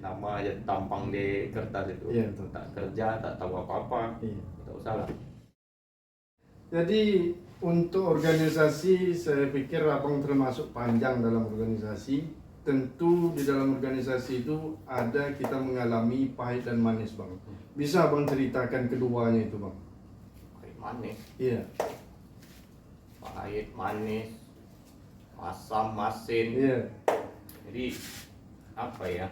nama aja tampang di kertas itu. Iya, betul. Tak kerja, tak tahu apa-apa. Iya. Tak usah lah. Jadi untuk organisasi, saya pikir abang termasuk panjang dalam organisasi. Tentu di dalam organisasi itu ada kita mengalami pahit dan manis, bang. Bisa abang ceritakan keduanya itu, bang? Pahit manis, Iya. pahit manis, asam masin. Iya. Jadi apa ya?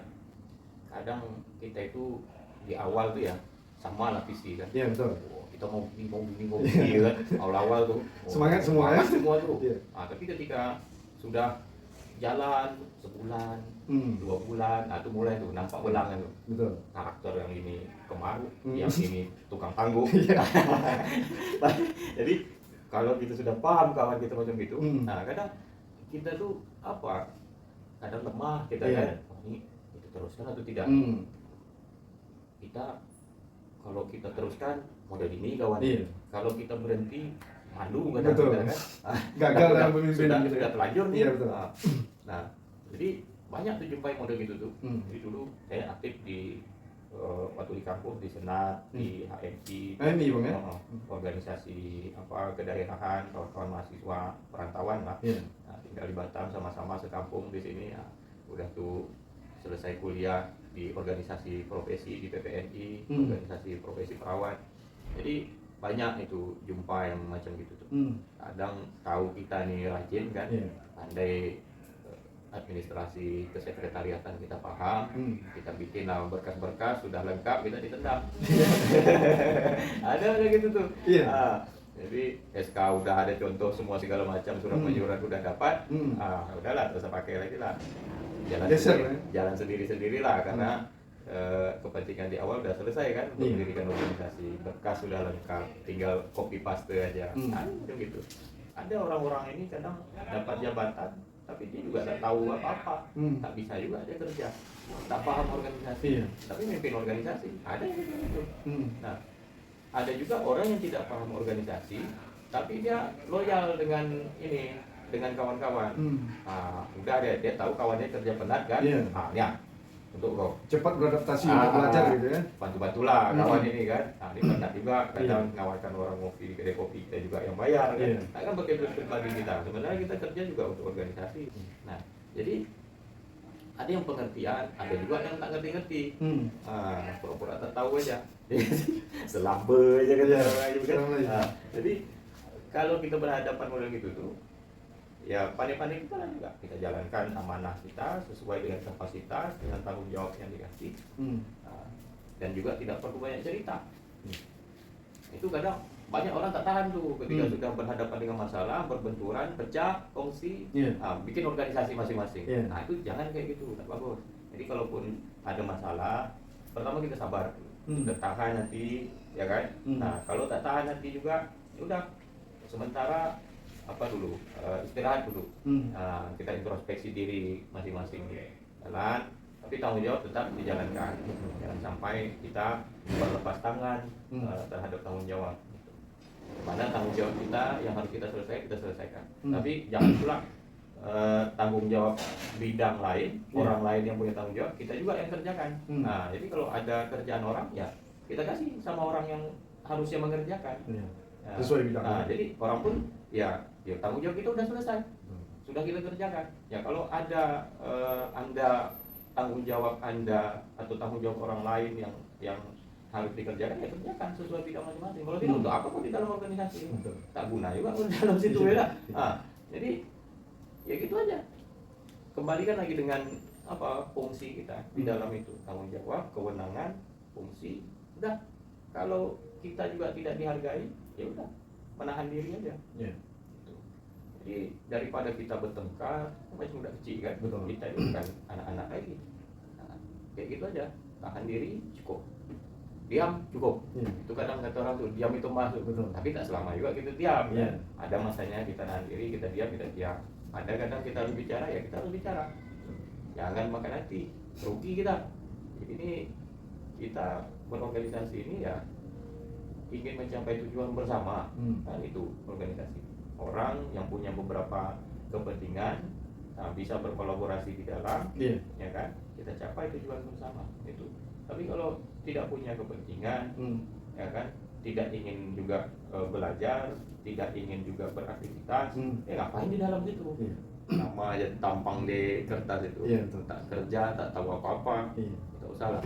Kadang kita itu di awal tuh ya sama lah visi kan. Iya, betul. Oh, kita mau begini kan. Awal-awal tuh Semangat semua ya. semangat semua tuh. Iya. Tapi ketika sudah jalan sebulan, 2 bulan, itu mulai tuh nampak belangan tuh. Betul. Karakter yang ini kemaru, yang ini tukang tangguh. Jadi kalau kita sudah paham kawan kita macam itu, nah kadang kita tuh apa? Kadang lemah kita kan. Oh, ini kita teruskan atau tidak? Kita kalau kita teruskan model ini kawan. Kalau kita berhenti malu kadang kita kan. Gagal dalam pemimpinan sudah terlanjur nih. Iya, betul. Nah, jadi banyak tuh jumpai model gitu tuh. Jadi dulu saya aktif di waktu di kampus, di Senat, di HMI, HMI bang ya? organisasi apa kedaerahan, kawan-kawan mahasiswa perantauan lah. Nah, tinggal di Batam sama-sama sekampung di sini. Nah, udah tuh selesai kuliah di organisasi profesi di PPNI, organisasi profesi perawat. Jadi banyak itu jumpa yang macam gitu tuh. Kadang tahu kita nih rajin kan, pandai administrasi kesekretariatan kita paham, kita bikin lah berkas-berkas sudah lengkap, kita ditendang. Ada gitu tuh. Jadi SK udah ada contoh semua segala macam, surat menyurat udah dapat, udahlah terus pakai lagi lah. Jalan sendiri-sendiri lah karena kepentingan di awal udah selesai kan untuk mendirikan organisasi, berkas sudah lengkap, tinggal copy paste aja. Gitu. Ada orang-orang ini kadang dapat jabatan tapi dia juga tak tahu apa-apa, tak bisa juga dia kerja, tak paham organisasi, tapi mimpin organisasi, ada yang gitu. Nah, ada juga orang yang tidak paham organisasi, tapi dia loyal dengan ini, dengan kawan-kawan. Udah dia tahu kawannya kerja penat kan, ya untuk kok cepat beradaptasi untuk belajar gitu ya. Bantu-bantulah kawan ini kan. Dia penat juga kadang ngawarkan orang ngopi di kedai kopi, kita juga yang bayar kan. Kan berbagi kita. Sebenarnya kita kerja juga untuk organisasi. Nah, jadi ada yang pengertian, ada juga yang tak ngerti-ngerti. Pura-pura tak tahu aja. Selambe aja kan. Jadi kalau kita berhadapan model gitu tuh, ya pandai-pandai kita lah juga, kita jalankan amanah kita sesuai dengan kapasitas, dengan tanggung jawab yang dikasih. Dan juga tidak perlu banyak cerita. Itu kadang banyak orang tak tahan tuh ketika sudah berhadapan dengan masalah, berbenturan, pecah, kongsi, bikin organisasi masing-masing. Nah itu jangan kayak gitu, tak bagus. Jadi kalaupun ada masalah, pertama kita sabar, kita tahan nanti, ya kan. Nah kalau tak tahan nanti juga, ya udah sementara apa dulu, istirahat dulu. Kita introspeksi diri masing-masing, jalan, tapi tanggung jawab tetap dijalankan. Jangan sampai kita berlepas tangan terhadap tanggung jawab. Mana tanggung jawab kita yang harus kita selesaikan. Tapi jangan pula tanggung jawab bidang lain, orang lain yang punya tanggung jawab, kita juga yang kerjakan. Nah, jadi kalau ada kerjaan orang, ya kita kasih sama orang yang harusnya mengerjakan. Sesuai bidang. Jadi orang pun ya tanggung jawab kita udah selesai, sudah kita kerjakan. Ya kalau ada Anda tanggung jawab Anda atau tanggung jawab orang lain yang harus dikerjakan, ya kerjakan sesuai bidang masing-masing. Kalau tidak untuk apa pun di dalam organisasi, tak guna juga di dalam situ ya. Jadi ya gitu aja. Kembalikan lagi dengan apa fungsi kita di dalam itu, tanggung jawab, kewenangan, fungsi. Udah, kalau kita juga tidak dihargai, ya udah menahan diri aja. Gitu. Jadi daripada kita bertengkar, masih udah kecil kan, kita itu bukan anak-anak lagi. Kayak gitu aja, tahan diri cukup, diam cukup. Itu kadang kata orang tuh, diam itu masuk. Tapi tak selama juga kita diam. Ada masanya kita nahan diri, kita diam. Ada kadang kita harus bicara, ya kita harus bicara. Jangan makan hati, rugi kita. Jadi ini kita berorganisasi ini ya ingin mencapai tujuan bersama. Kan itu organisasi. Orang yang punya beberapa kepentingan Nah, bisa berkolaborasi di dalam, Iya. ya kan? Kita capai tujuan bersama itu. Tapi kalau tidak punya kepentingan, ya kan? Tidak ingin juga belajar, tidak ingin juga beraktivitas, ya ngapain di dalam itu? Iya. Nama aja tampang di kertas itu, Iya, betul. tak kerja, tak tahu apa-apa, Iya. tak usah lah.